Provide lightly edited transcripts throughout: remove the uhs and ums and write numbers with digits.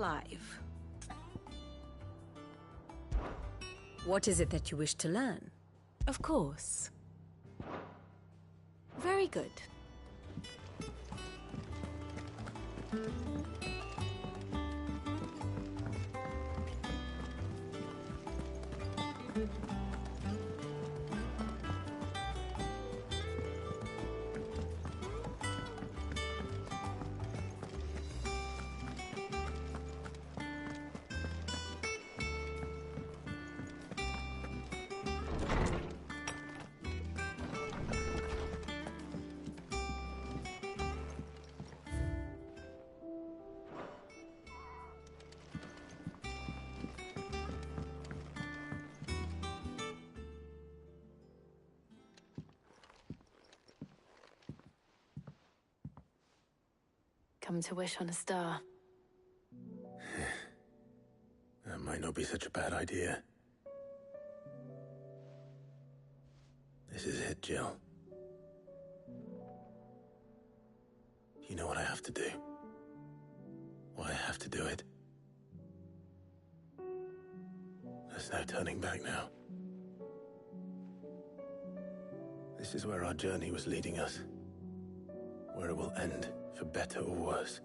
Clive. What is it that you wish to learn? Of course. Very good. Come to wish on a star. That might not be such a bad idea. This is it, Jill. You know what I have to do. Why I have to do it. There's no turning back now. This is where our journey was leading us. Where it will end, for better or worse.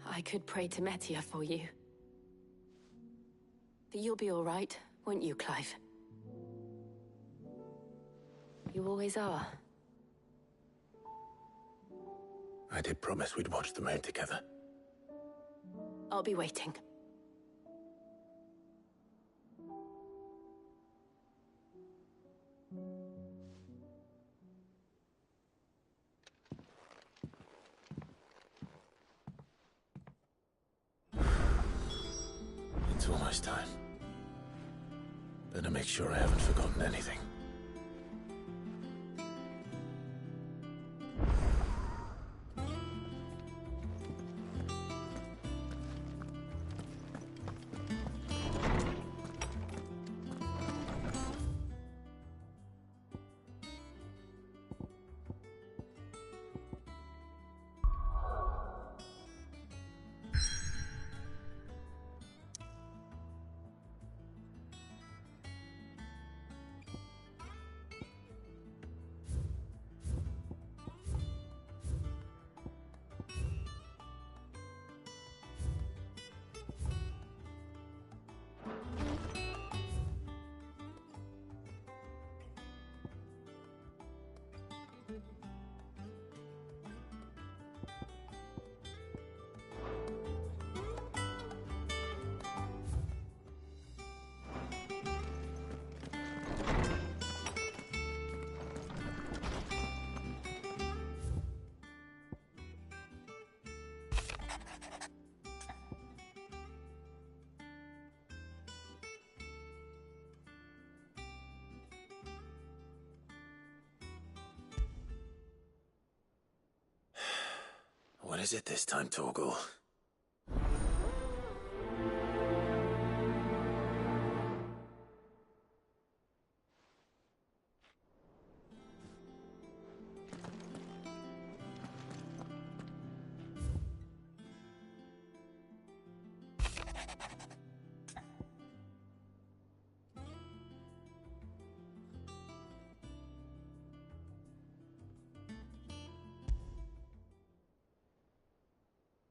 I could pray to Metia for you. But you'll be all right, won't you, Clive? You always are. I did promise we'd watch the moon together. I'll be waiting. It's almost time. Better make sure I haven't forgotten anything. What is it this time, Torgal?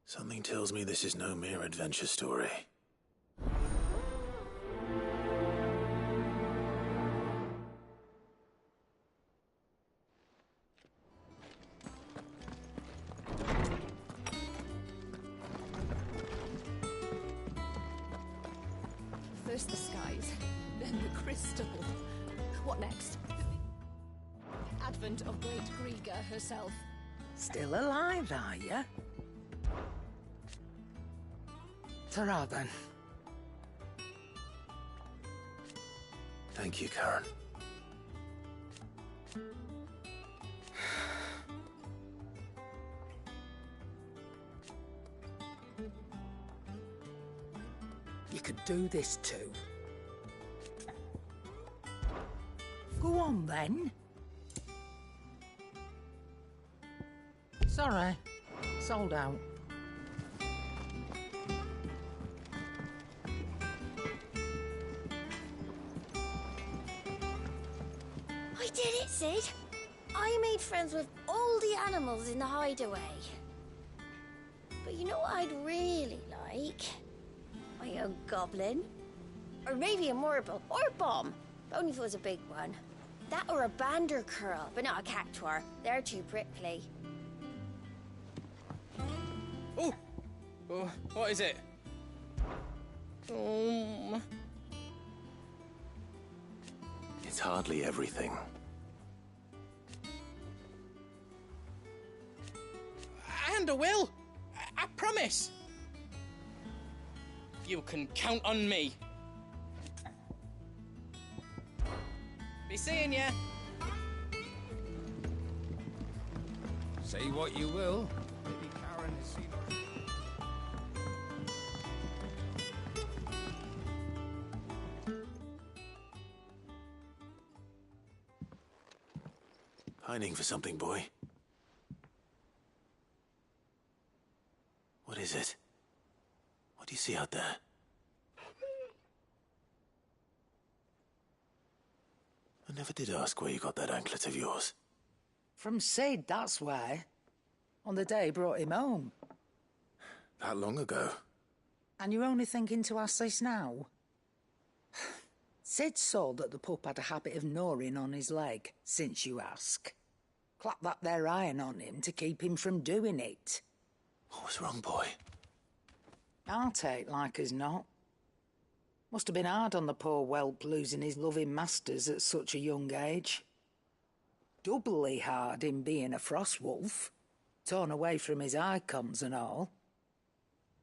Something tells me this is no mere adventure story. First the skies, then the crystal. What next? Advent of Great Griga herself. Still alive, are you? Ta-ra, then. Thank you, Karen. You could do this too. Go on, then. Sorry. Sold out. I did it, Sid. I made friends with all the animals in the hideaway. But you know what I'd really like? My own goblin. Or maybe a marble or a bomb. But only if it was a big one. That or a bander curl, but not a cactuar. They're too prickly. Oh! Oh, what is it? It's hardly everything. And I will! I promise! You can count on me. Be seeing ya! Say what you will, Lady Karen has seen us. Pining for something, boy. What is it? What do you see out there? I never did ask where you got that anklet of yours. From Sid, that's why. On the day he brought him home. That long ago? And you're only thinking to ask this now? Sid saw that the pup had a habit of gnawing on his leg, since you ask. Clap that there iron on him to keep him from doing it. What was wrong, boy? I'll take like as not. Must have been hard on the poor whelp losing his loving masters at such a young age. Doubly hard in being a frost wolf, torn away from his icons and all.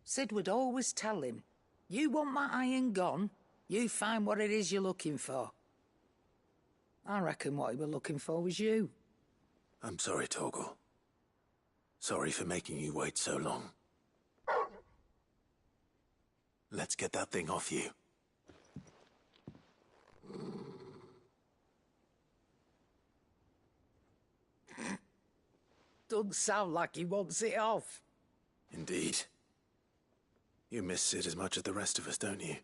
Sid would always tell him, you want that iron gone, you find what it is you're looking for. I reckon what he were looking for was you. I'm sorry, Torgal. Sorry for making you wait so long. Let's get that thing off you. Doesn't sound like he wants it off. Indeed. You miss Sid as much as the rest of us, don't you?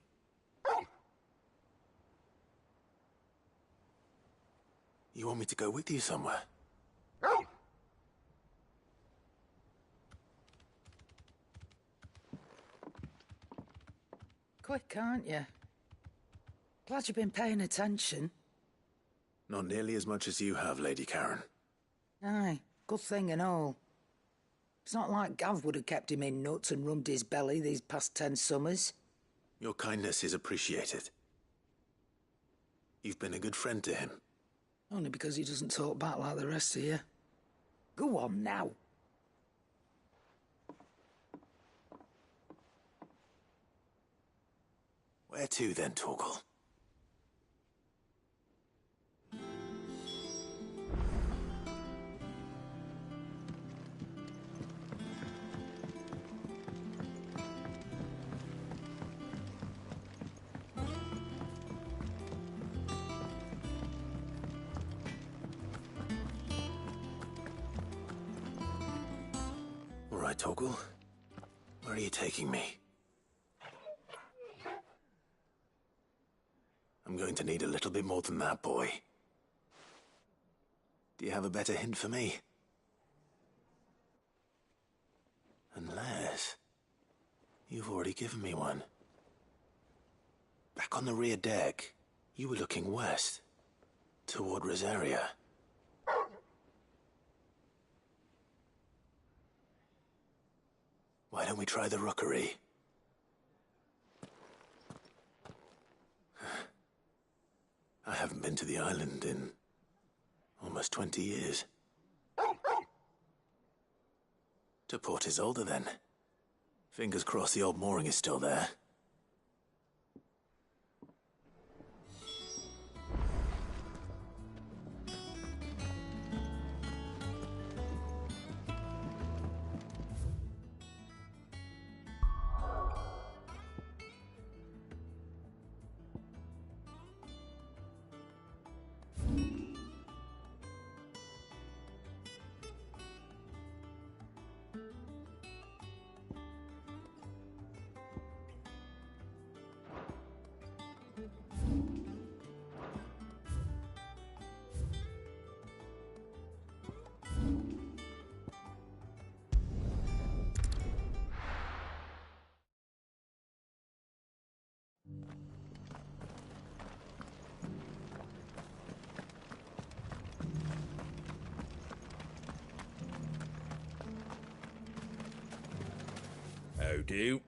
You want me to go with you somewhere? Quick, aren't you? Glad you've been paying attention. Not nearly as much as you have, Lady Karen. Aye, good thing and all. It's not like Gav would have kept him in nuts and rubbed his belly these past 10 summers. Your kindness is appreciated. You've been a good friend to him. Only because he doesn't talk back like the rest of you. Go on now. Where to then, Torgal? All right, Torgal. Where are you taking me? I'm going to need a little bit more than that, boy. Do you have a better hint for me? Unless... you've already given me one. Back on the rear deck, you were looking west, toward Rosaria. Why don't we try the rookery? I haven't been to the island in almost 20 years. To Port Isolde, then. Fingers crossed the old mooring is still there. do.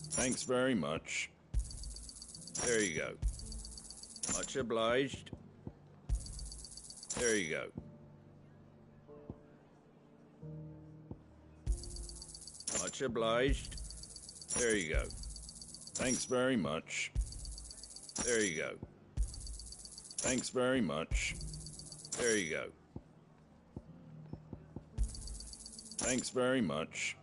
Thanks very much. There you go. Much obliged. There you go. Much obliged. There you go. Thanks very much. There you go. Thanks very much. There you go. Thanks very much.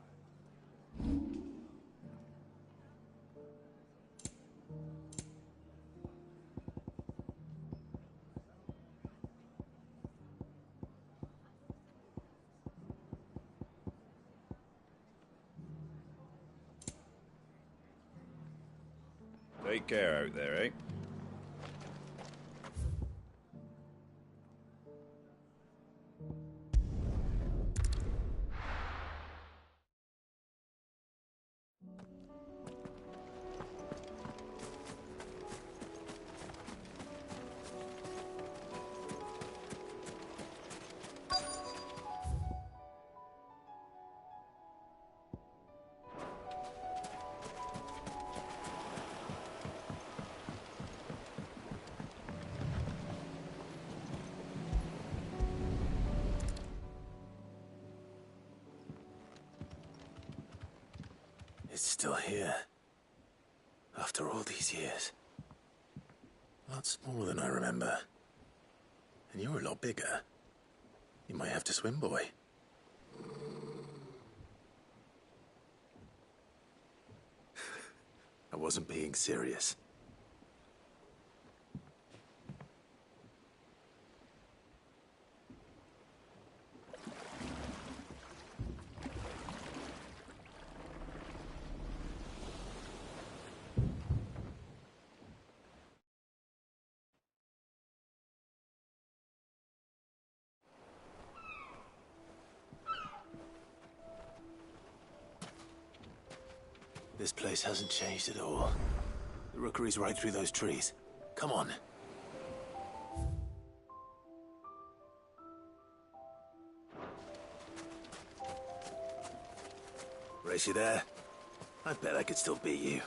Take care out there, eh? It's still here. After all these years. A lot smaller than I remember. And you're a lot bigger. You might have to swim, boy. I wasn't being serious. This place hasn't changed at all. The rookery's right through those trees. Come on. Race you there? I bet I could still beat you.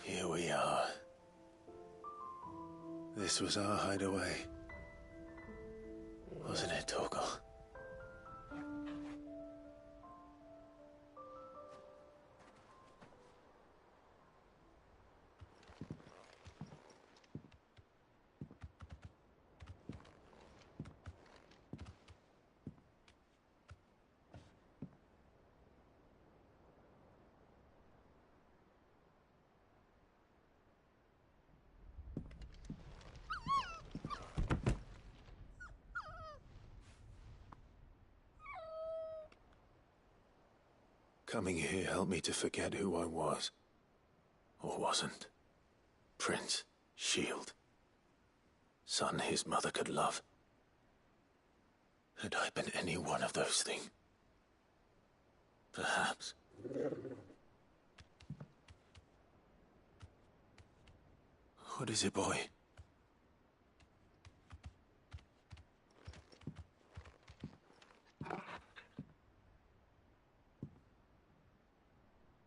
Here we are. This was our hideaway. Wasn't it, Torgal? Coming here helped me to forget who I was. Or wasn't. Prince, shield. Son his mother could love. Had I been any one of those things? Perhaps. What is it, boy?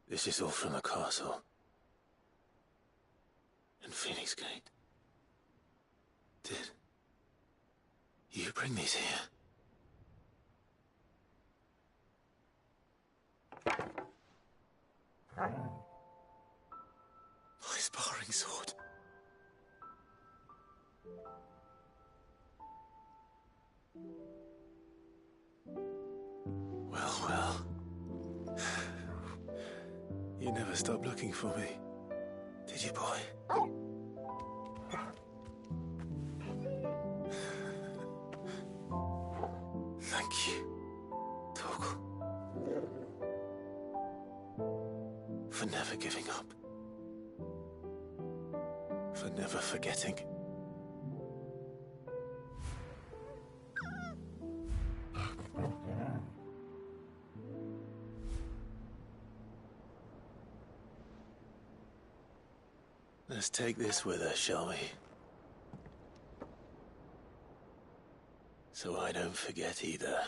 This is all from the castle. In Phoenix Gate. Did you bring these here? My sparring sword. Well, well. You never stopped looking for me, did you, boy? Thank you, Torgal, for never giving up, for never forgetting. Let's take this with us, shall we? So I don't forget either.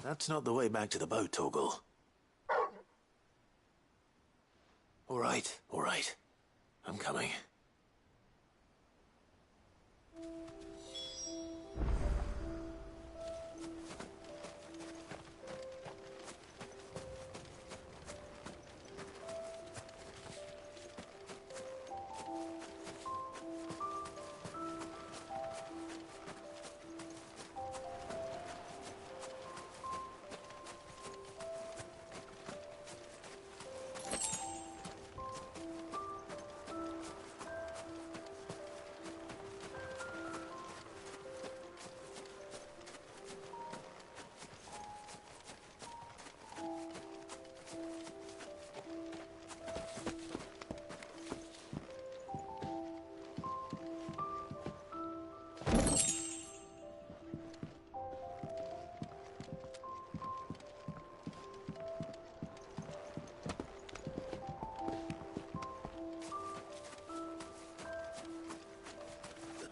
That's not the way back to the boat, Torgal. All right. I'm coming.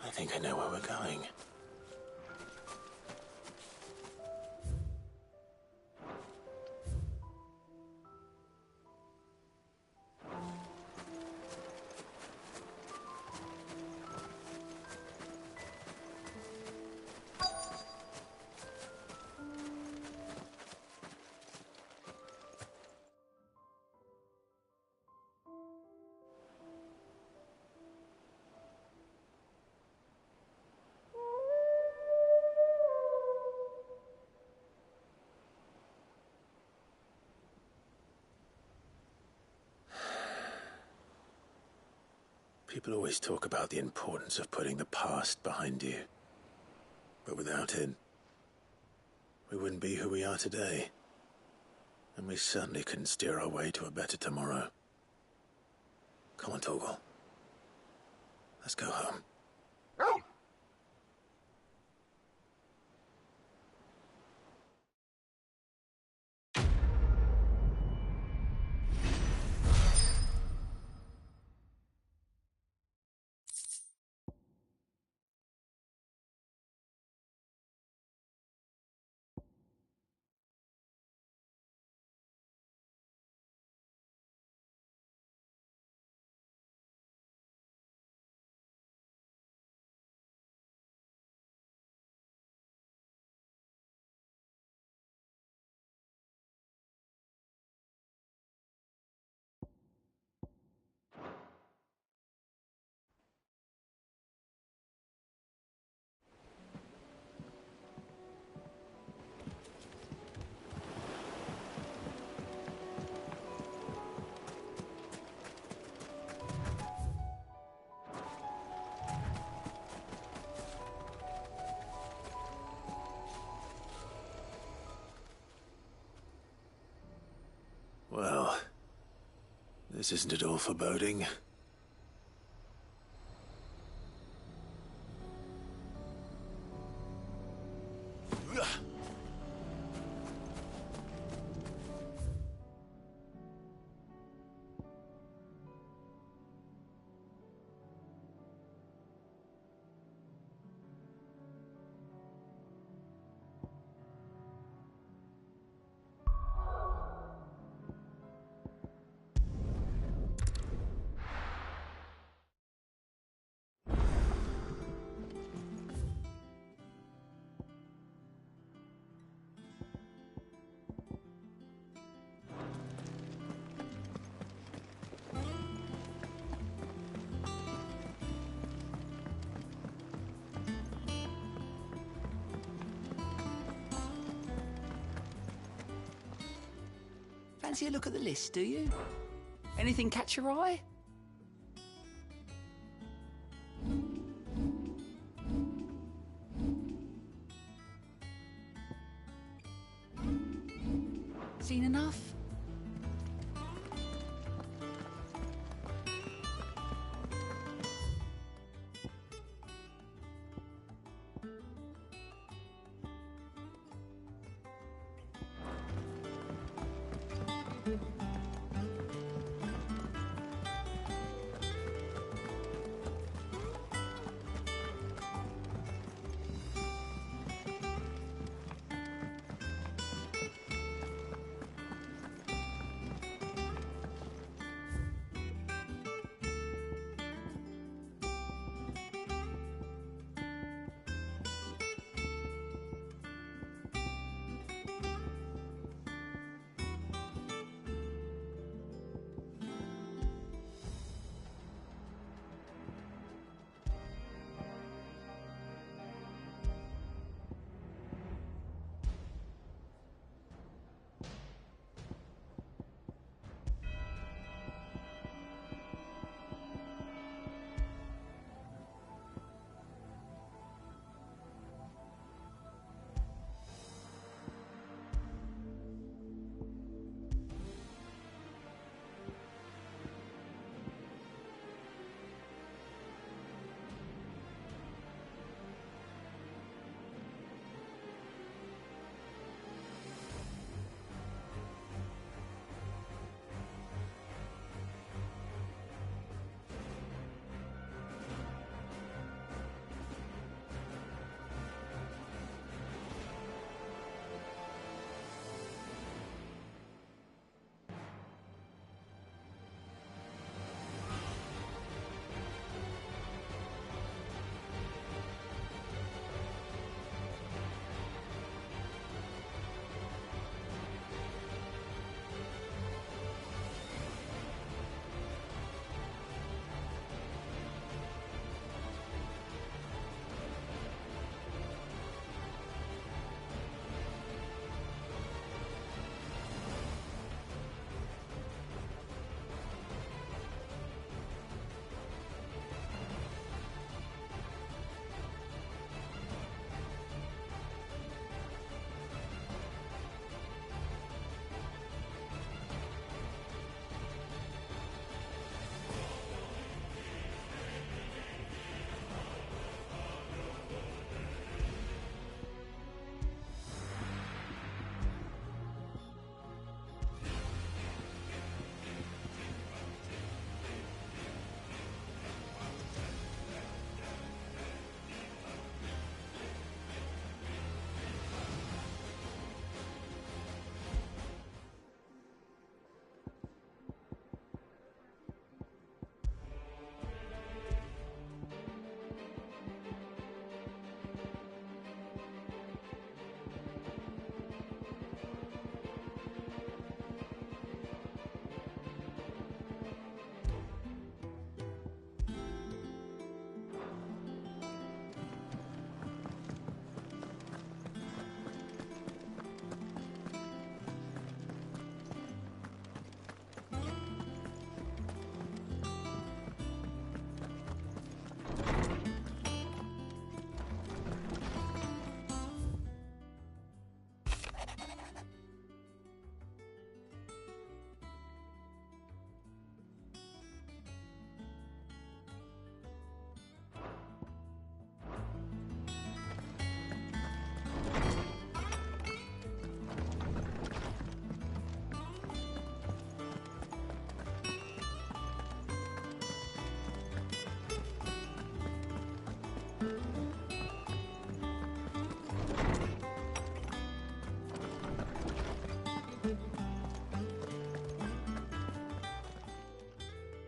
I think I know where we're going. People always talk about the importance of putting the past behind you. But without it, we wouldn't be who we are today. And we certainly couldn't steer our way to a better tomorrow. Come on, Torgal. Let's go home. Well, this isn't at all foreboding. fancy a look at the list, do you? Anything catch your eye? Seen enough?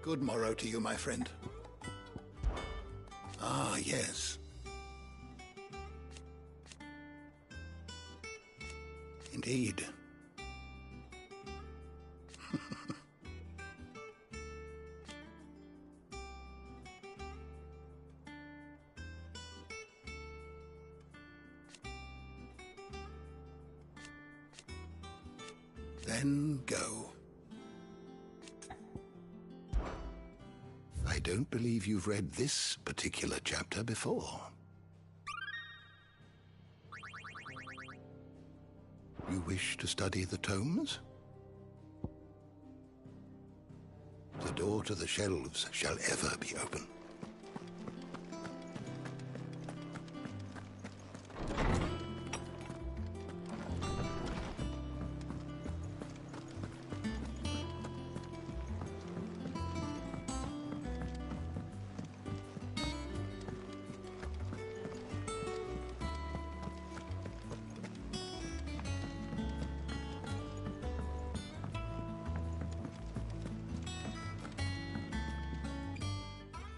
Good morrow to you, my friend. Ah, yes. Indeed. Then go. I don't believe you've read this particular chapter before. You wish to study the tomes? The door to the shelves shall ever be open.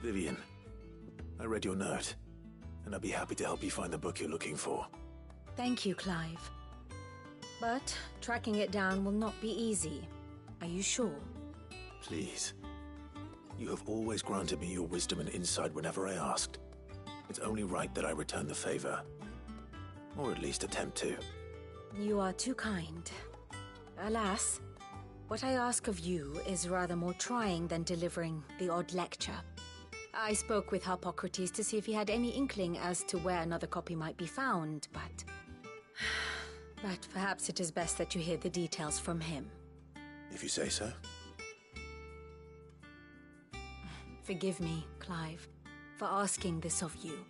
Vivian, I read your note, and I'd be happy to help you find the book you're looking for. Thank you, Clive. But tracking it down will not be easy. Are you sure? Please. You have always granted me your wisdom and insight whenever I asked. It's only right that I return the favor. Or at least attempt to. You are too kind. Alas, what I ask of you is rather more trying than delivering the odd lecture. I spoke with Harpocrates to see if he had any inkling as to where another copy might be found, but... But perhaps it is best that you hear the details from him. If you say so. Forgive me, Clive, for asking this of you.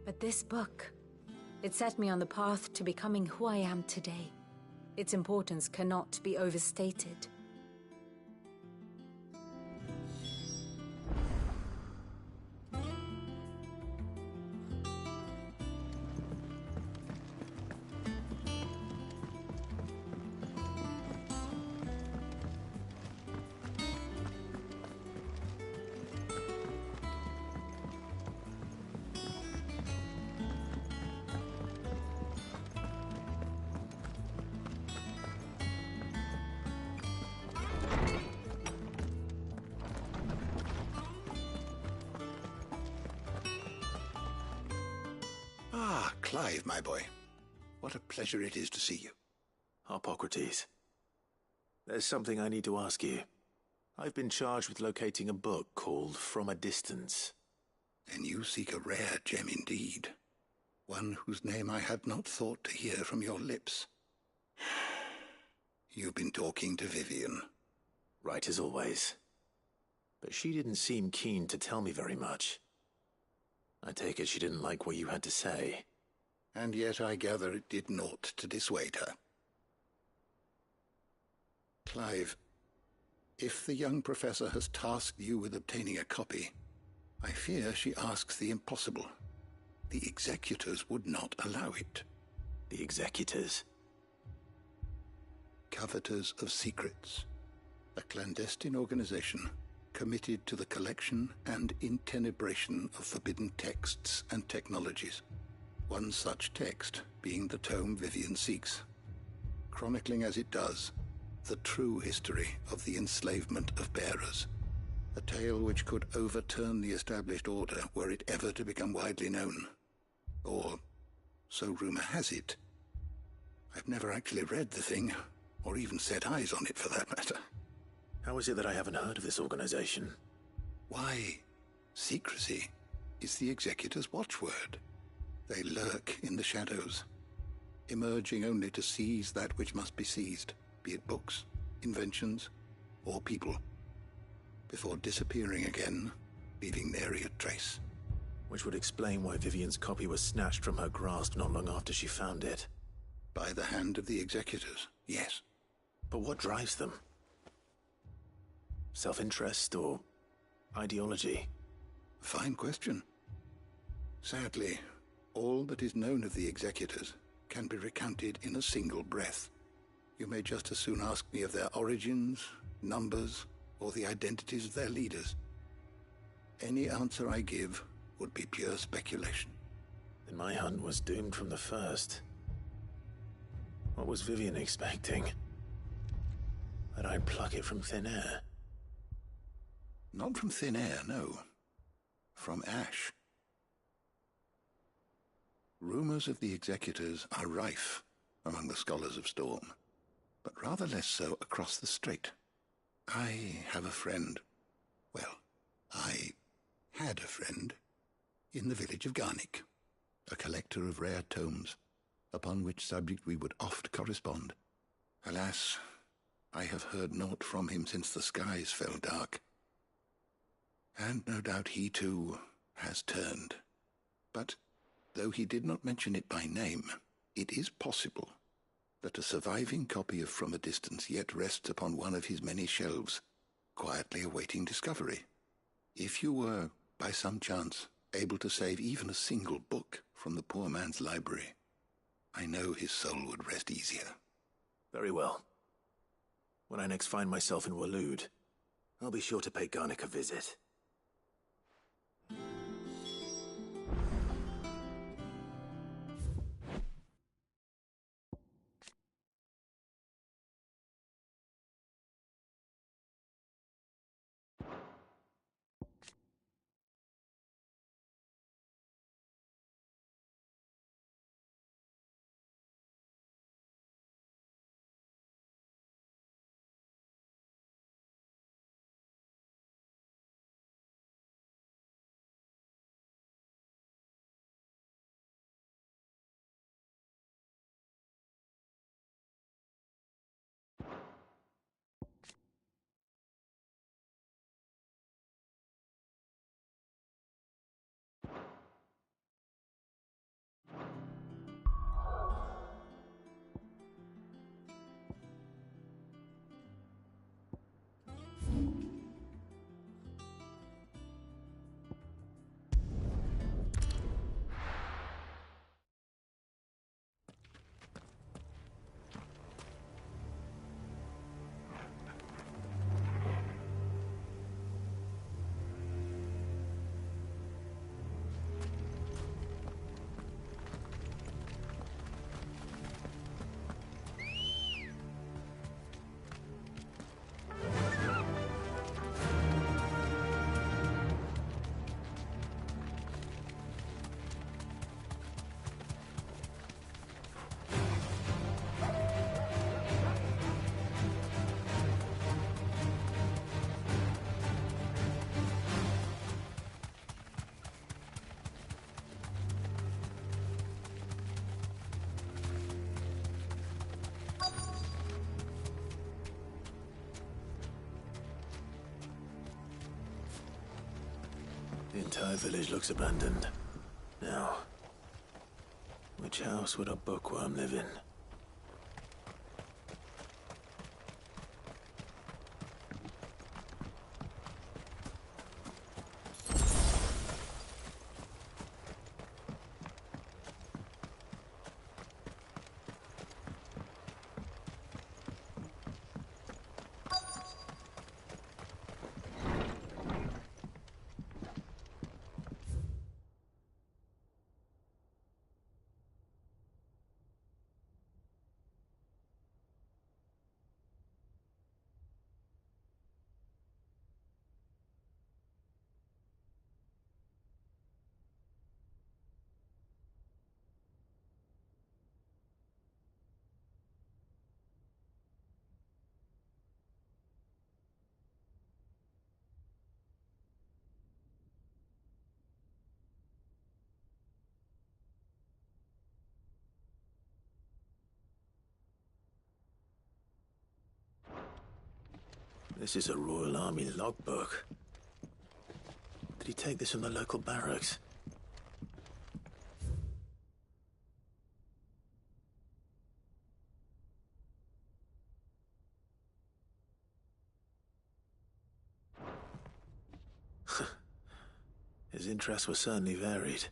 But this book, it set me on the path to becoming who I am today. Its importance cannot be overstated. Ah, Clive, my boy. What a pleasure it is to see you. Harpocrates. There's something I need to ask you. I've been charged with locating a book called From a Distance. Then you seek a rare gem indeed. One whose name I had not thought to hear from your lips. You've been talking to Vivian. Right as always. But she didn't seem keen to tell me very much. I take it she didn't like what you had to say. And yet I gather it did naught to dissuade her. Clive, if the young professor has tasked you with obtaining a copy, I fear she asks the impossible. The executors would not allow it. The executors? Coveters of Secrets, a clandestine organization committed to the collection and intenebration of forbidden texts and technologies. One such text being the tome Vivian seeks, chronicling as it does the true history of the enslavement of bearers, a tale which could overturn the established order were it ever to become widely known. Or, so rumor has it. I've never actually read the thing, or even set eyes on it for that matter. How is it that I haven't heard of this organization? Why, secrecy is the executor's watchword. They lurk in the shadows, emerging only to seize that which must be seized, be it books, inventions, or people, before disappearing again, leaving nary a trace. Which would explain why Vivian's copy was snatched from her grasp not long after she found it. By the hand of the executors, yes. But what drives them? Self-interest or ideology? Fine question. Sadly, all that is known of the executors can be recounted in a single breath. You may just as soon ask me of their origins, numbers, or the identities of their leaders. Any answer I give would be pure speculation. Then my hunt was doomed from the first. What was Vivian expecting? That I'd pluck it from thin air? Not from thin air, no. From ash. Rumors of the executors are rife among the scholars of Storm, but rather less so across the strait. I have a friend. Well, I had a friend in the village of Garnick, a collector of rare tomes, upon which subject we would oft correspond. Alas, I have heard naught from him since the skies fell dark. And no doubt he, too, has turned. But, though he did not mention it by name, it is possible that a surviving copy of From a Distance yet rests upon one of his many shelves, quietly awaiting discovery. If you were, by some chance, able to save even a single book from the poor man's library, I know his soul would rest easier. Very well. When I next find myself in Waloed, I'll be sure to pay Garnick a visit. The entire village looks abandoned. Now, which house would a bookworm live in? This is a Royal Army logbook. Did he take this from the local barracks? His interests were certainly varied.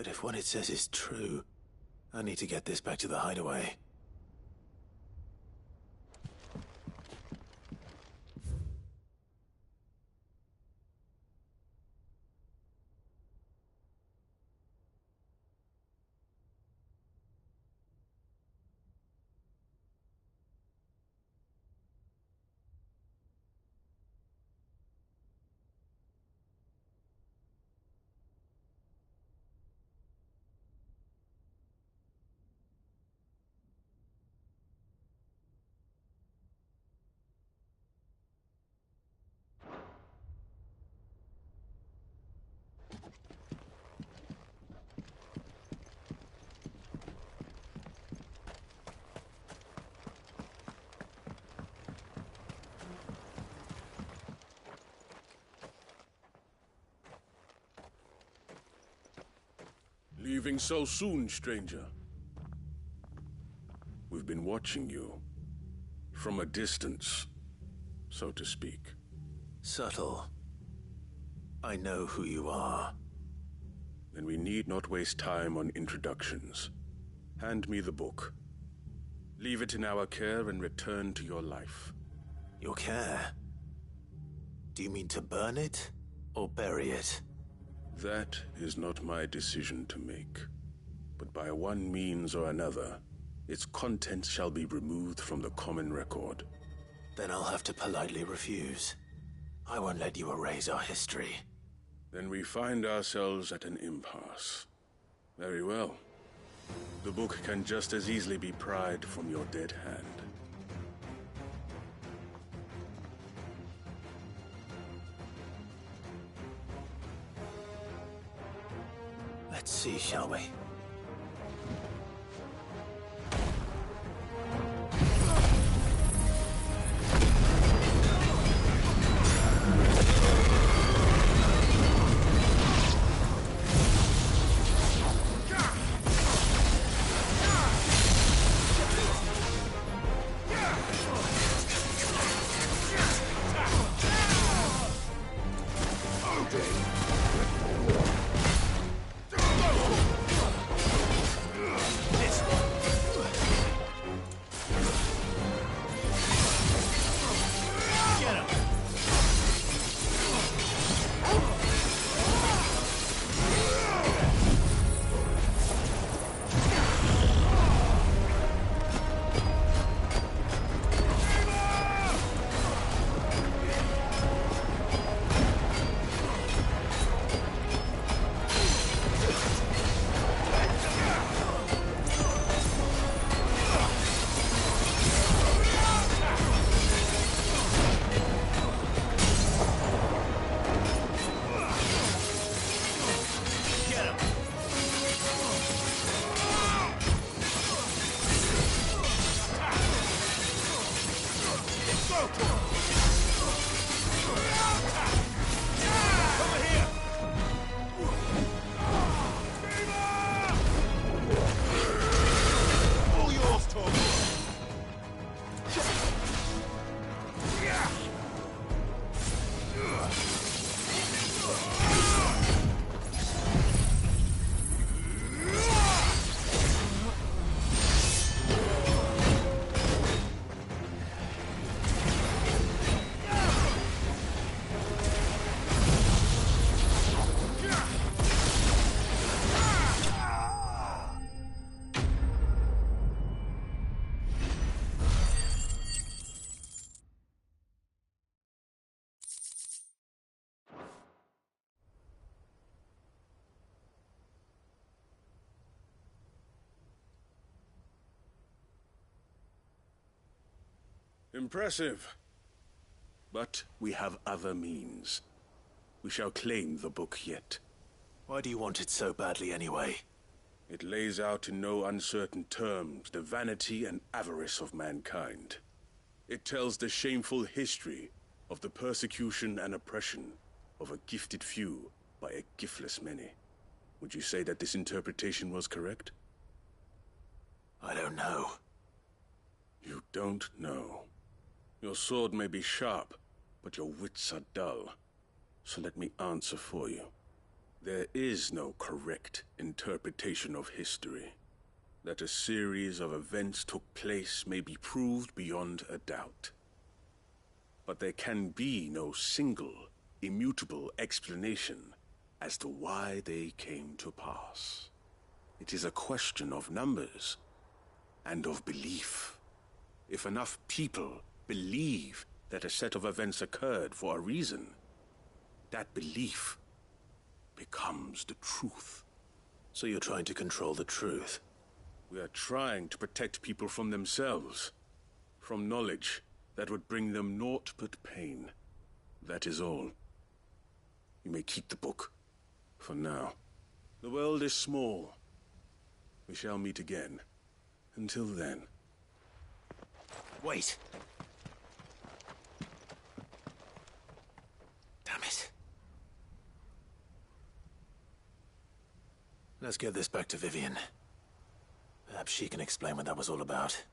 But if what it says is true, I need to get this back to the hideaway. Leaving so soon, stranger? We've been watching you. From a distance, so to speak. Subtle. I know who you are. Then we need not waste time on introductions. Hand me the book. Leave it in our care and return to your life. Your care? Do you mean to burn it, or bury it? That is not my decision to make. But by one means or another, its contents shall be removed from the common record. Then I'll have to politely refuse. I won't let you erase our history. Then we find ourselves at an impasse. Very well. The book can just as easily be pried from your dead hand. Let's see, shall we? Impressive. But we have other means. We shall claim the book yet. Why do you want it so badly anyway? It lays out in no uncertain terms the vanity and avarice of mankind. It tells the shameful history of the persecution and oppression of a gifted few by a giftless many. Would you say that this interpretation was correct? I don't know. You don't know. Your sword may be sharp, but your wits are dull. So let me answer for you. There is no correct interpretation of history. That a series of events took place may be proved beyond a doubt. But there can be no single, immutable explanation as to why they came to pass. It is a question of numbers and of belief. If enough people believe that a set of events occurred for a reason, that belief becomes the truth. So you're trying to control the truth? We are trying to protect people from themselves, from knowledge that would bring them naught but pain. That is all. You may keep the book, for now. The world is small. We shall meet again. Until then. Wait! Damn it. Let's get this back to Vivian. Perhaps she can explain what that was all about.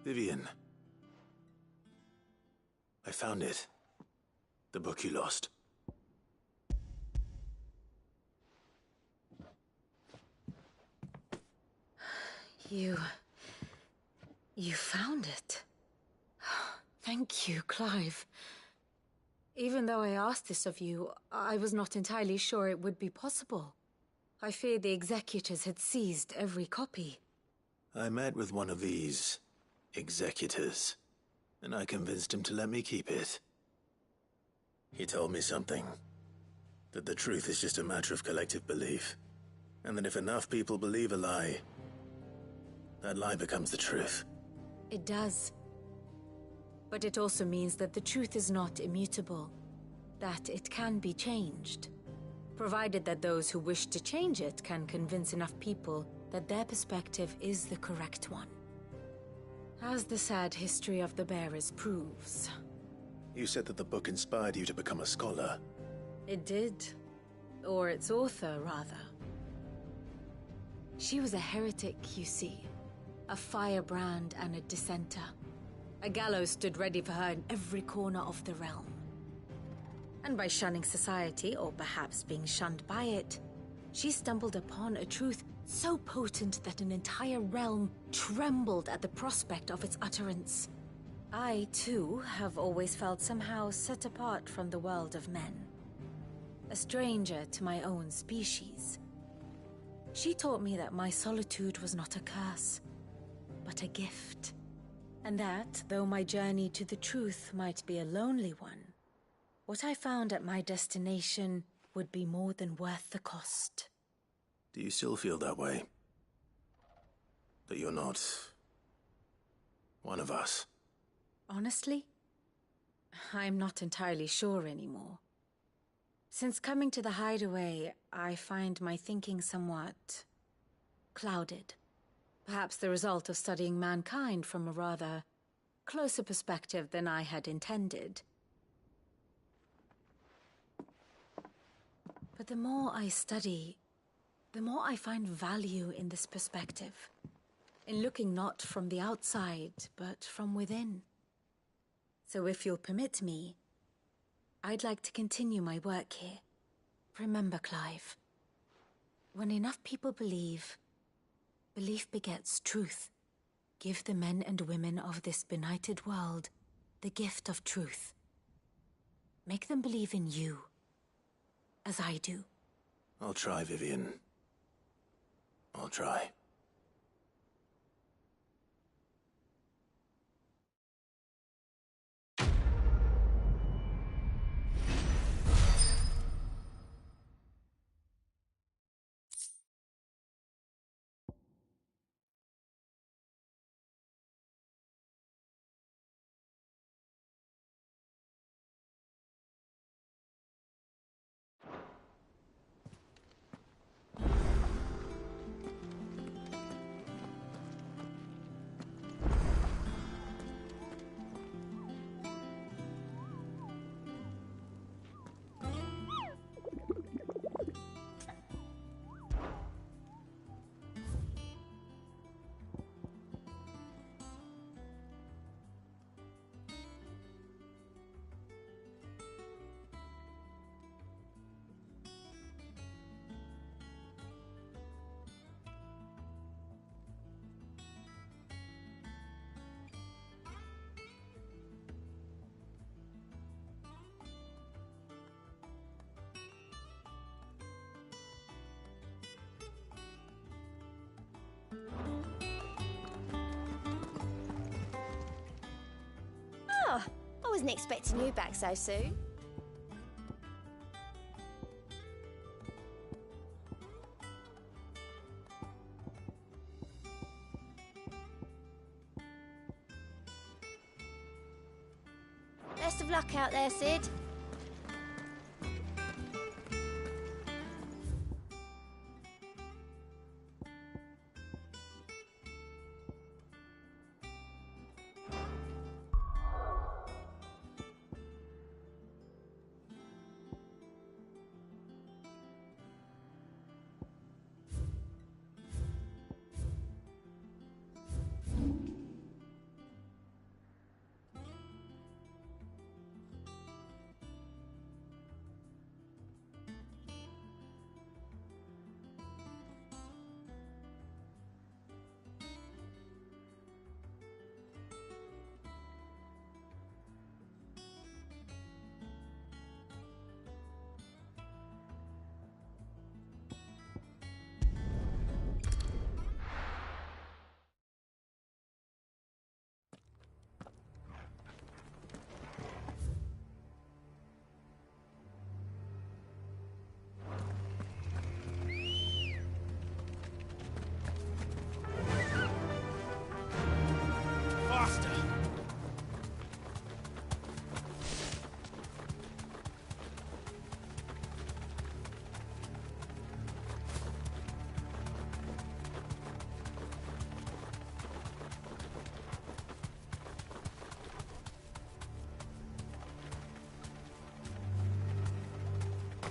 Vivian. I found it. The book you lost. You found it. Thank you, Clive. Even though I asked this of you, I was not entirely sure it would be possible. I feared the executors had seized every copy. I met with one of these executors, and I convinced him to let me keep it. He told me something. That the truth is just a matter of collective belief. And that if enough people believe a lie, that lie becomes the truth. It does. But it also means that the truth is not immutable. That it can be changed. Provided that those who wish to change it can convince enough people that their perspective is the correct one. As the sad history of the bearers proves. You said that the book inspired you to become a scholar. It did. Or its author, rather. She was a heretic, you see. A firebrand and a dissenter. A gallows stood ready for her in every corner of the realm. And by shunning society, or perhaps being shunned by it, she stumbled upon a truth so potent that an entire realm trembled at the prospect of its utterance. I, too, have always felt somehow set apart from the world of men. A stranger to my own species. She taught me that my solitude was not a curse, but a gift. And that, though my journey to the truth might be a lonely one, what I found at my destination would be more than worth the cost. Do you still feel that way? That you're not one of us? Honestly, I'm not entirely sure anymore. Since coming to the hideaway, I find my thinking somewhat clouded. Perhaps the result of studying mankind from a rather closer perspective than I had intended. But the more I study, the more I find value in this perspective. In looking not from the outside, but from within. So if you'll permit me, I'd like to continue my work here. Remember, Clive, when enough people believe, belief begets truth. Give the men and women of this benighted world the gift of truth. Make them believe in you, as I do. I'll try, Vivian. I'll try. wasn't expecting you back so soon. Best of luck out there, Sid.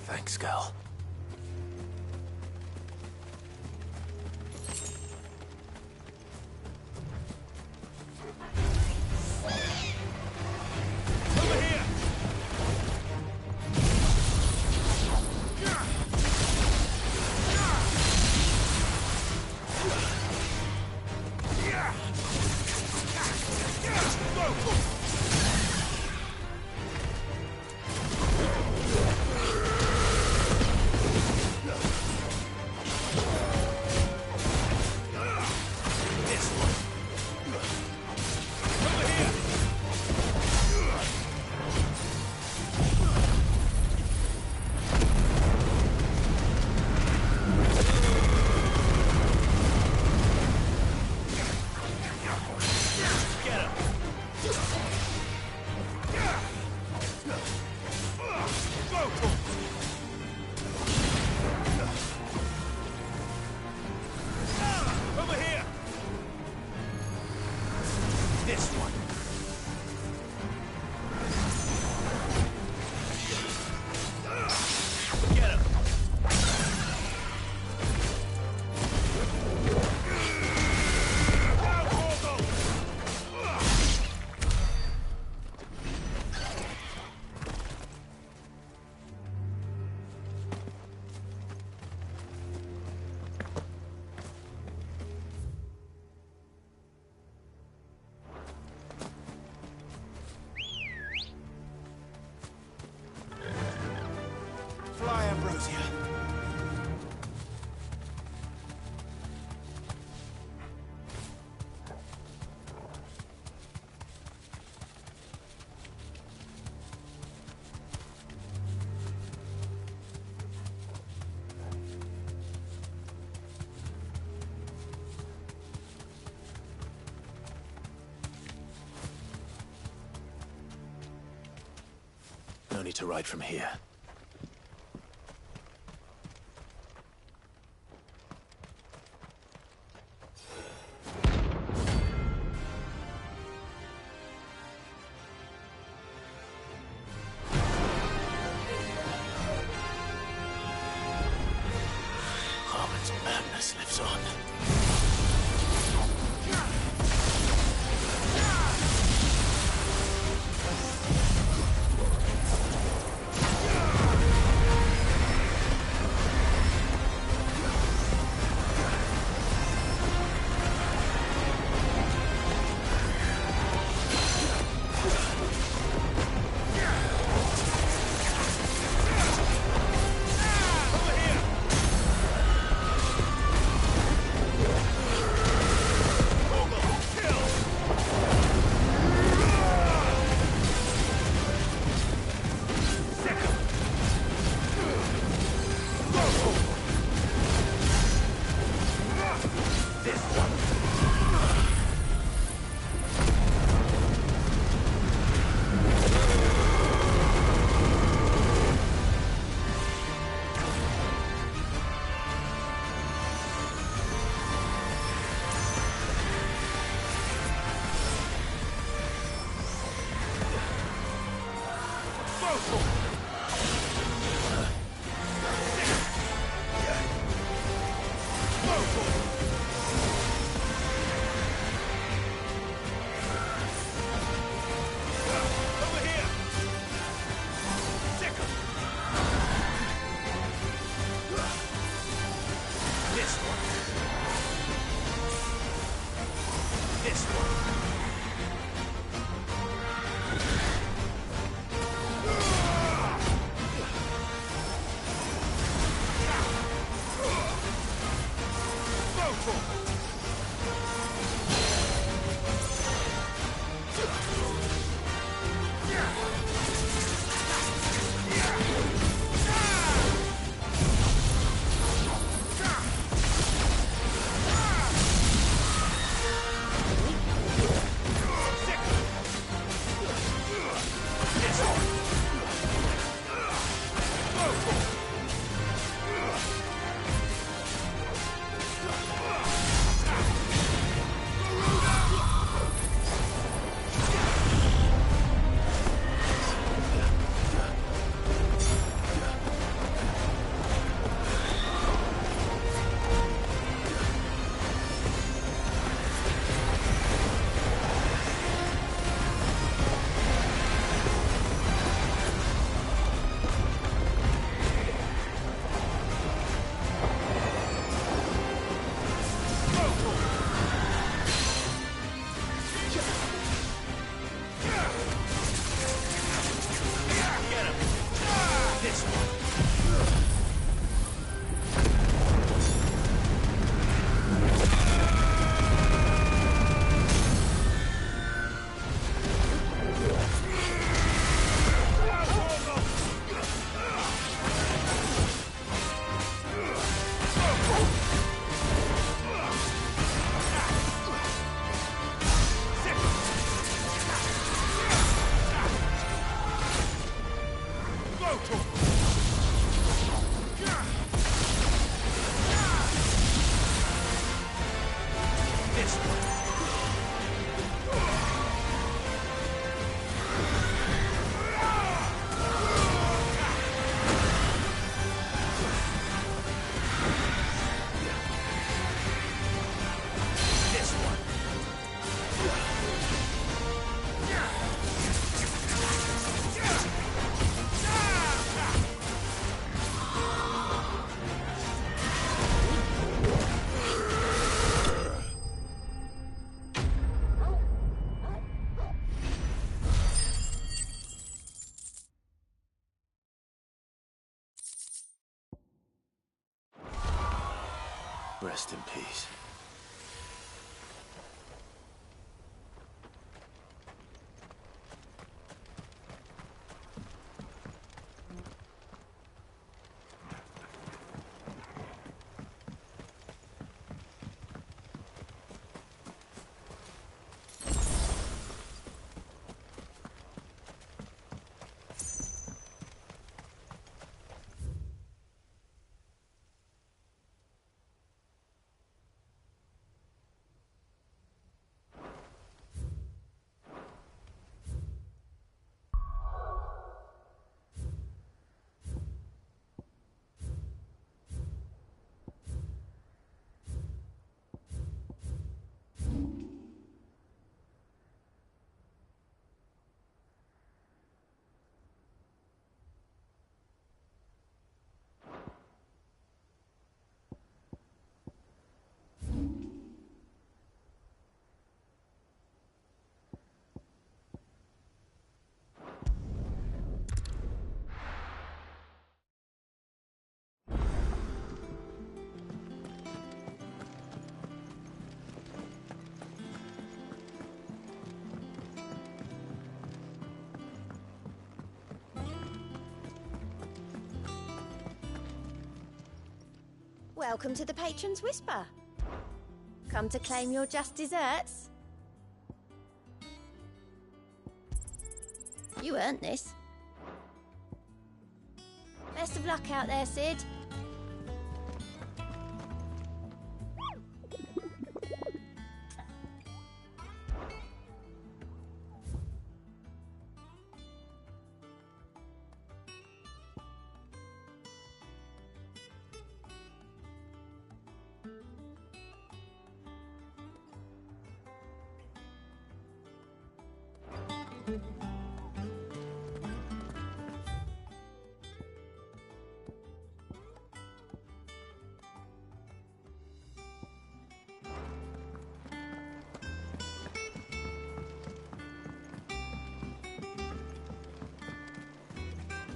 Thanks, girl. No need to ride from here. Carmen's madness lives on. Rest in peace. Welcome to the Patron's Whisper. Come to claim your just desserts? You earned this. Best of luck out there, Sid.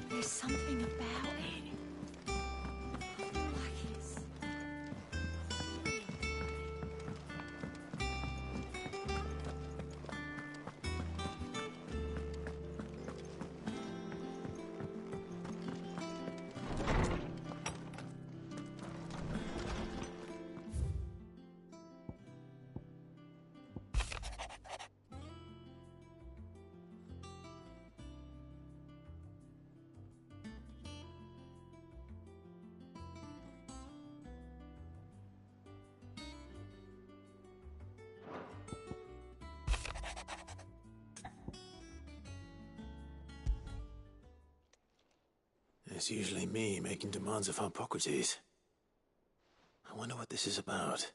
There's something about it. Like it's It's usually me making demands of Hippocrates. I wonder what this is about.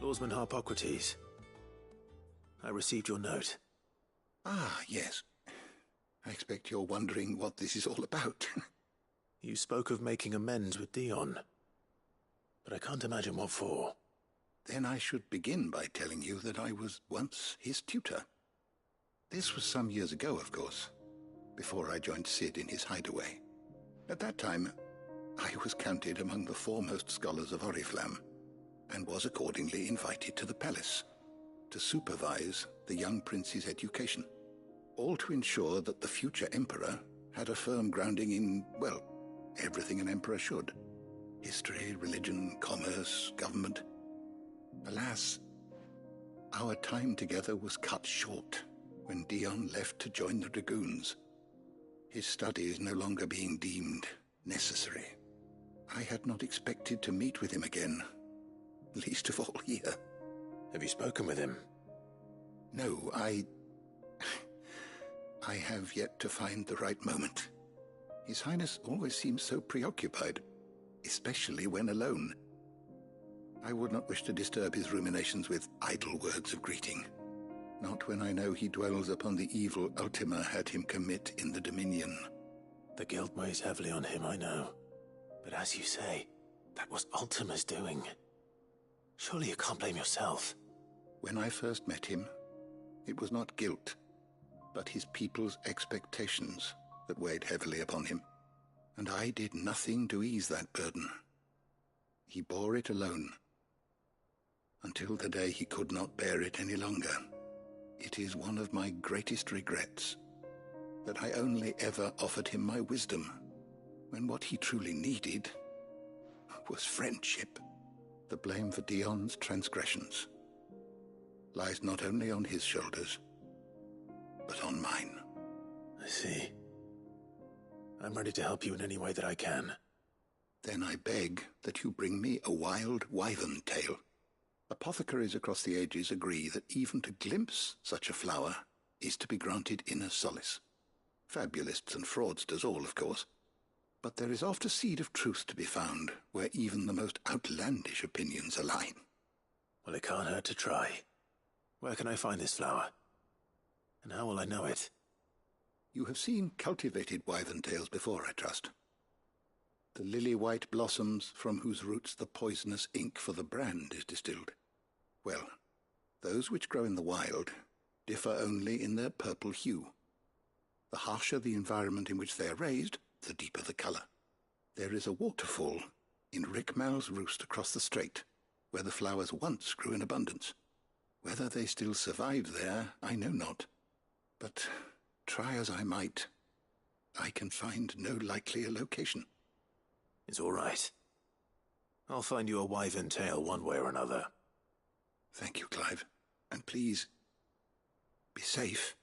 Lawsman Hippocrates, I received your note. Ah, yes. I expect you're wondering what this is all about. You spoke of making amends with Dion, but I can't imagine what for. Then I should begin by telling you that I was once his tutor. This was some years ago, of course, before I joined Sid in his hideaway. At that time, I was counted among the foremost scholars of Oriflamme, and was accordingly invited to the palace to supervise the young prince's education, all to ensure that the future emperor had a firm grounding in, well, everything an emperor should. History, religion, commerce, government. Alas, our time together was cut short when Dion left to join the Dragoons, his studies no longer being deemed necessary. I had not expected to meet with him again, least of all here. Have you spoken with him? No, I have yet to find the right moment. His Highness always seems so preoccupied, especially when alone. I would not wish to disturb his ruminations with idle words of greeting, not when I know he dwells upon the evil Ultima had him commit in the Dominion. The guilt weighs heavily on him, I know. But as you say, that was Ultima's doing. Surely you can't blame yourself. When I first met him, it was not guilt, but his people's expectations that weighed heavily upon him, and I did nothing to ease that burden. He bore it alone, until the day he could not bear it any longer. It is one of my greatest regrets that I only ever offered him my wisdom, when what he truly needed was friendship. The blame for Dion's transgressions lies not only on his shoulders, but on mine. I see. I'm ready to help you in any way that I can. Then I beg that you bring me a wild wyvern tail. Apothecaries across the ages agree that even to glimpse such a flower is to be granted inner solace. Fabulists and fraudsters all, of course. But there is oft a seed of truth to be found where even the most outlandish opinions align. Well, it can't hurt to try. Where can I find this flower? And how will I know it? You have seen cultivated wyvern tails before, I trust. The lily-white blossoms from whose roots the poisonous ink for the brand is distilled. Well, those which grow in the wild differ only in their purple hue. The harsher the environment in which they are raised, the deeper the colour. There is a waterfall in Rickmal's roost across the strait, where the flowers once grew in abundance. Whether they still survive there, I know not. But try as I might, I can find no likelier location. It's all right. I'll find you a wyvern tail one way or another. Thank you, Clive. And please, be safe.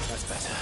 That's better.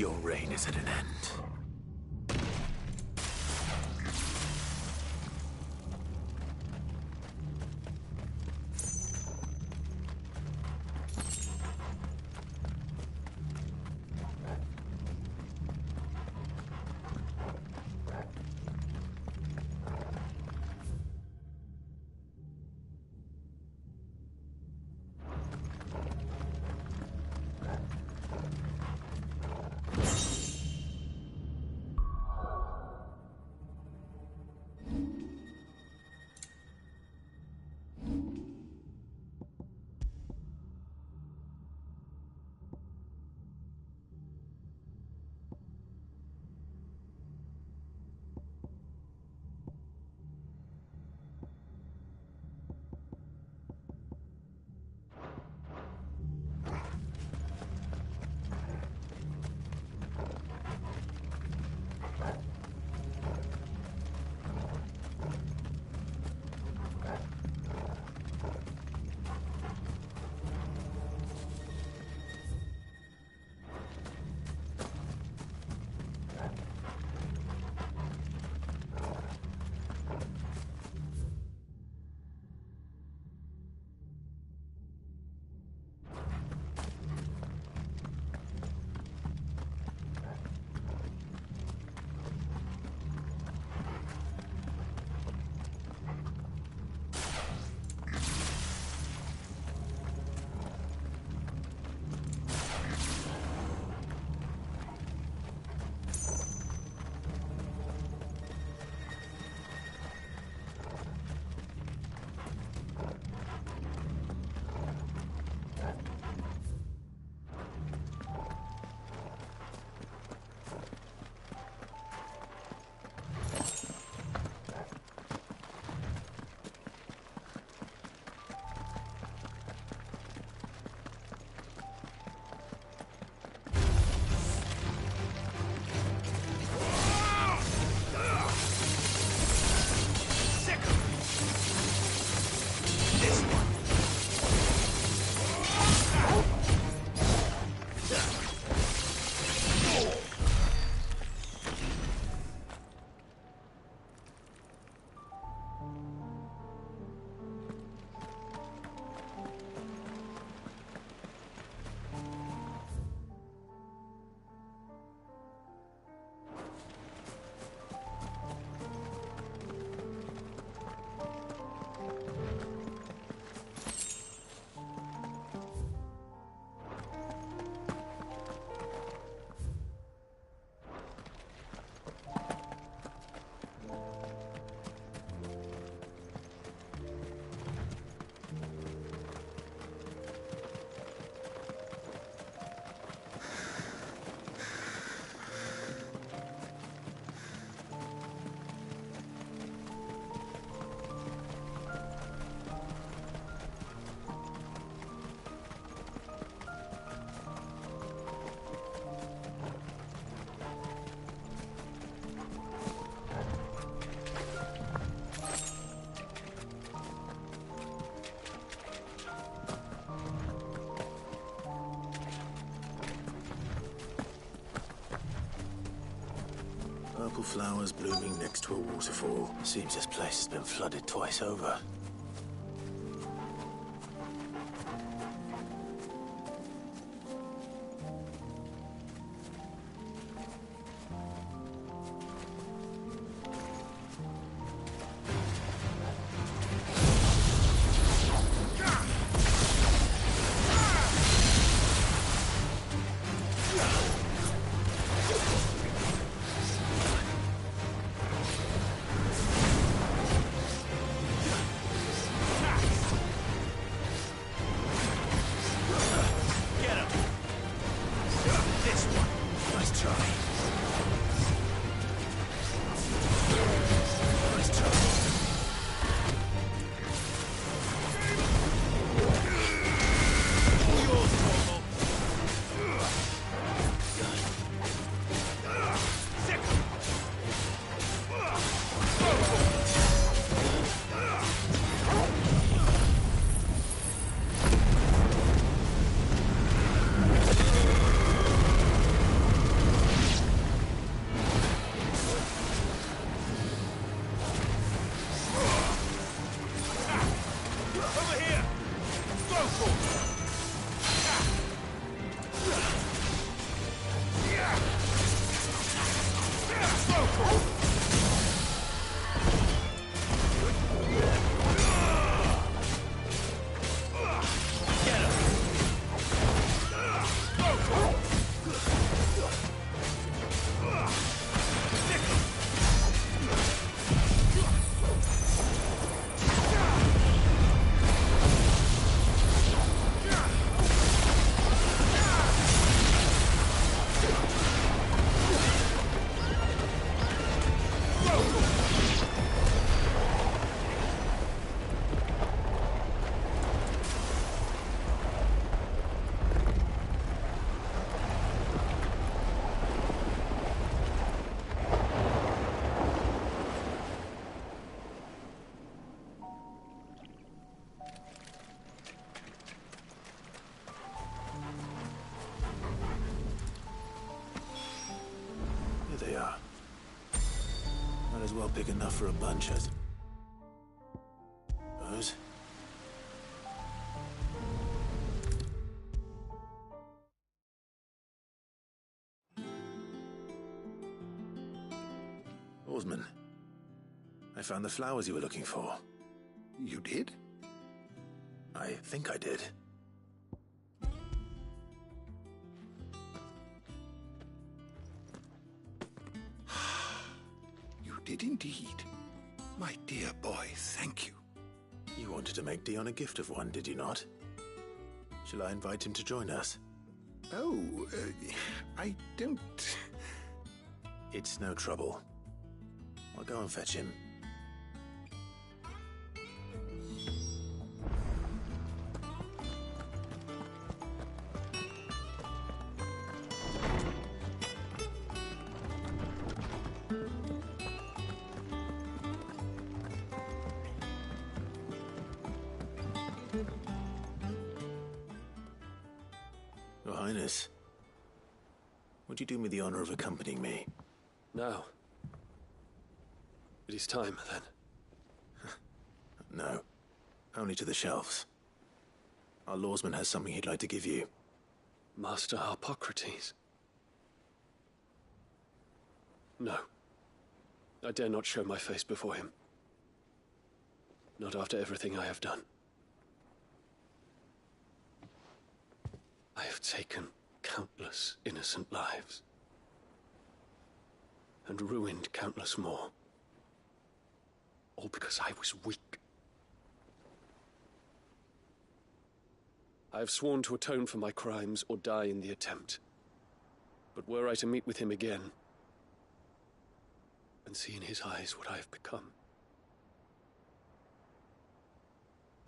Your reign is at an end. Purple flowers blooming next to a waterfall. Seems this place has been flooded twice over. They are. Might as well big enough for a bunch as... Those? Oarsman, I found the flowers you were looking for. You did? I think I did. Did indeed. My dear boy, thank you. You wanted to make Dion a gift of one, did you not? Shall I invite him to join us? Oh, I don't... It's no trouble. I'll go and fetch him. Your Highness, would you do me the honor of accompanying me? No. It is time, then. No. Only to the shelves. Our lawsman has something he'd like to give you. Master Harpocrates. No. I dare not show my face before him. Not after everything I have done. I have taken countless innocent lives. And ruined countless more. All because I was weak. I have sworn to atone for my crimes or die in the attempt. But were I to meet with him again, and see in his eyes what I have become,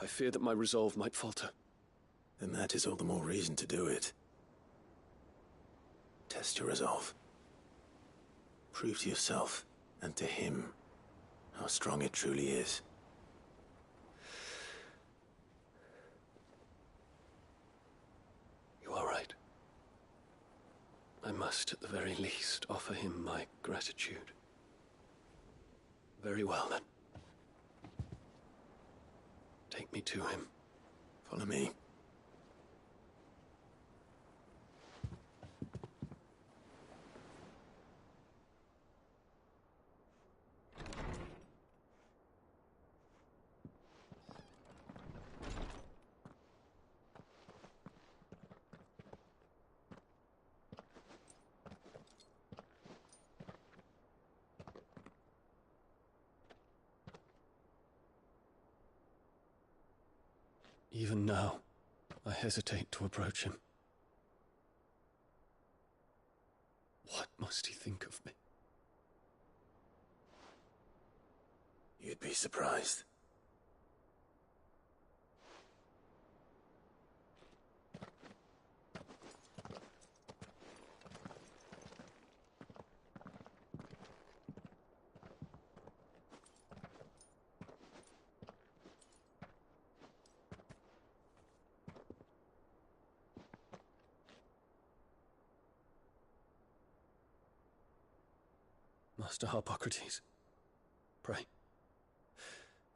I fear that my resolve might falter. Then that is all the more reason to do it. Test your resolve. Prove to yourself, and to him, how strong it truly is. You are right. I must, at the very least, offer him my gratitude. Very well, then. Take me to him. Follow me. Even now, I hesitate to approach him. What must he think of me? You'd be surprised. Master Harpocrates, pray,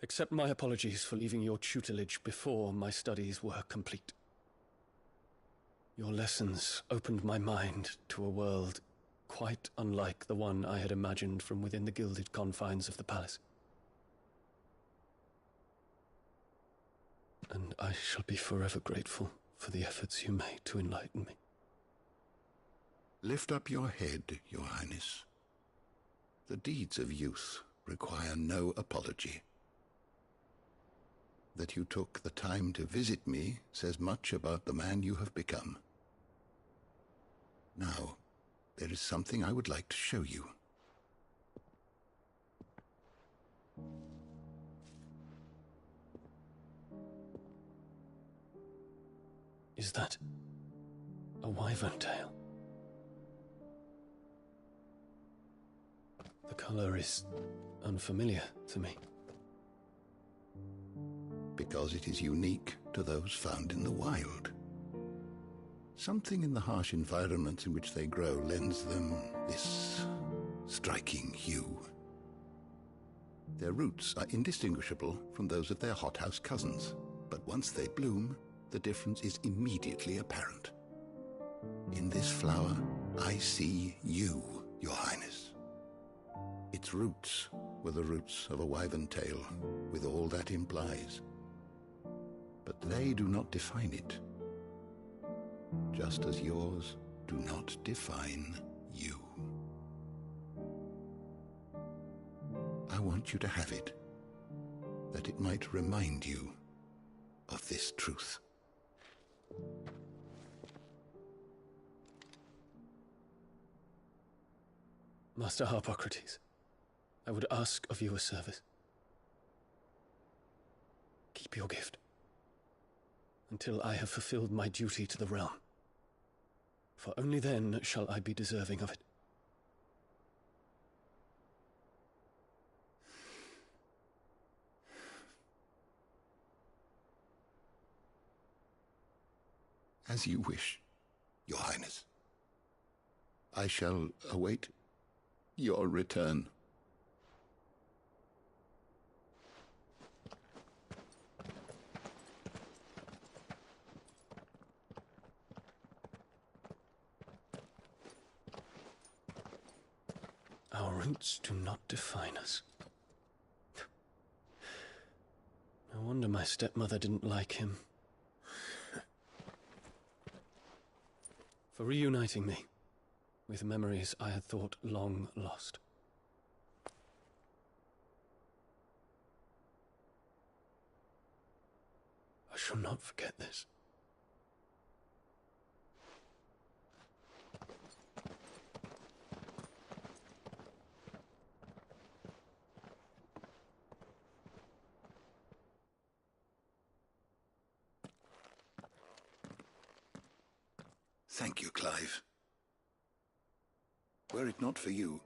accept my apologies for leaving your tutelage before my studies were complete. Your lessons opened my mind to a world quite unlike the one I had imagined from within the gilded confines of the palace. And I shall be forever grateful for the efforts you made to enlighten me. Lift up your head, Your Highness. The deeds of youth require no apology. That you took the time to visit me says much about the man you have become. Now, there is something I would like to show you. Is that a wyvern tail? The color is unfamiliar to me. Because it is unique to those found in the wild. Something in the harsh environments in which they grow lends them this striking hue. Their roots are indistinguishable from those of their hothouse cousins, but once they bloom, the difference is immediately apparent. In this flower, I see you, Your Highness. Its roots were the roots of a wyvern tail, with all that implies. But they do not define it, just as yours do not define you. I want you to have it, that it might remind you of this truth. Master Harpocrates, I would ask of you a service. Keep your gift until I have fulfilled my duty to the realm, for only then shall I be deserving of it. As you wish, Your Highness. I shall await your return. Our roots do not define us. No wonder my stepmother didn't like him. For reuniting me with memories I had thought long lost. I shall not forget this. Thank you, Clive. Were it not for you,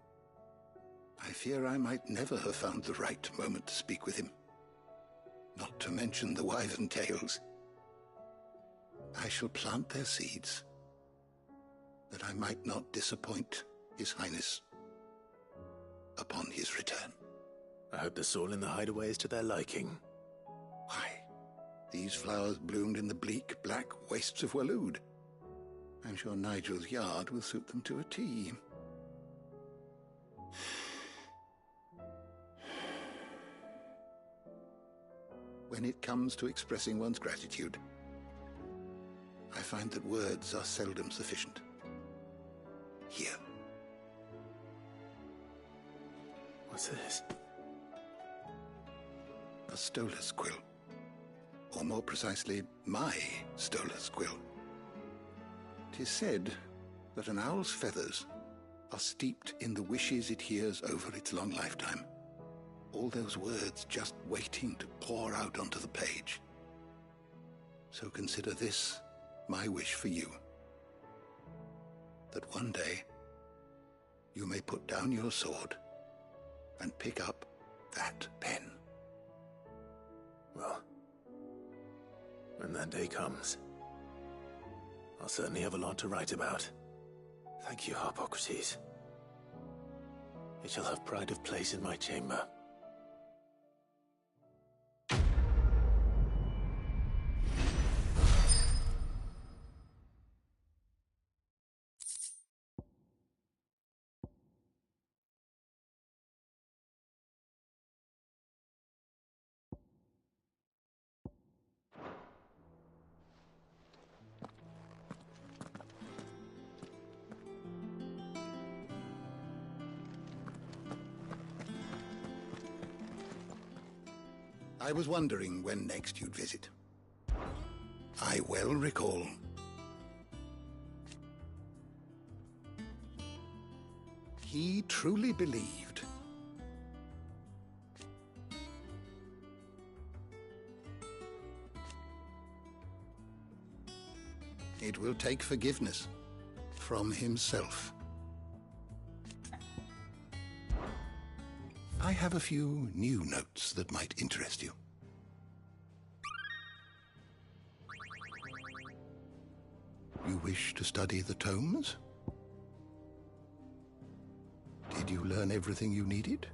I fear I might never have found the right moment to speak with him. Not to mention the wyvern tales. I shall plant their seeds, that I might not disappoint His Highness upon his return. I hope the soil in the hideaway is to their liking. Why, these flowers bloomed in the bleak, black wastes of Waloed. I'm sure Nigel's yard will suit them to a T. When it comes to expressing one's gratitude, I find that words are seldom sufficient. Here. What's this? A Stolas quill. Or more precisely, my Stolas quill. 'Tis said that an owl's feathers are steeped in the wishes it hears over its long lifetime. All those words just waiting to pour out onto the page. So consider this my wish for you. That one day you may put down your sword and pick up that pen. Well, when that day comes, I'll certainly have a lot to write about. Thank you, Harpocrates. It shall have pride of place in my chamber. I was wondering when next you'd visit. I well recall. He truly believed. It will take forgiveness from himself. I have a few new notes that might interest you. You wish to study the tomes? Did you learn everything you needed?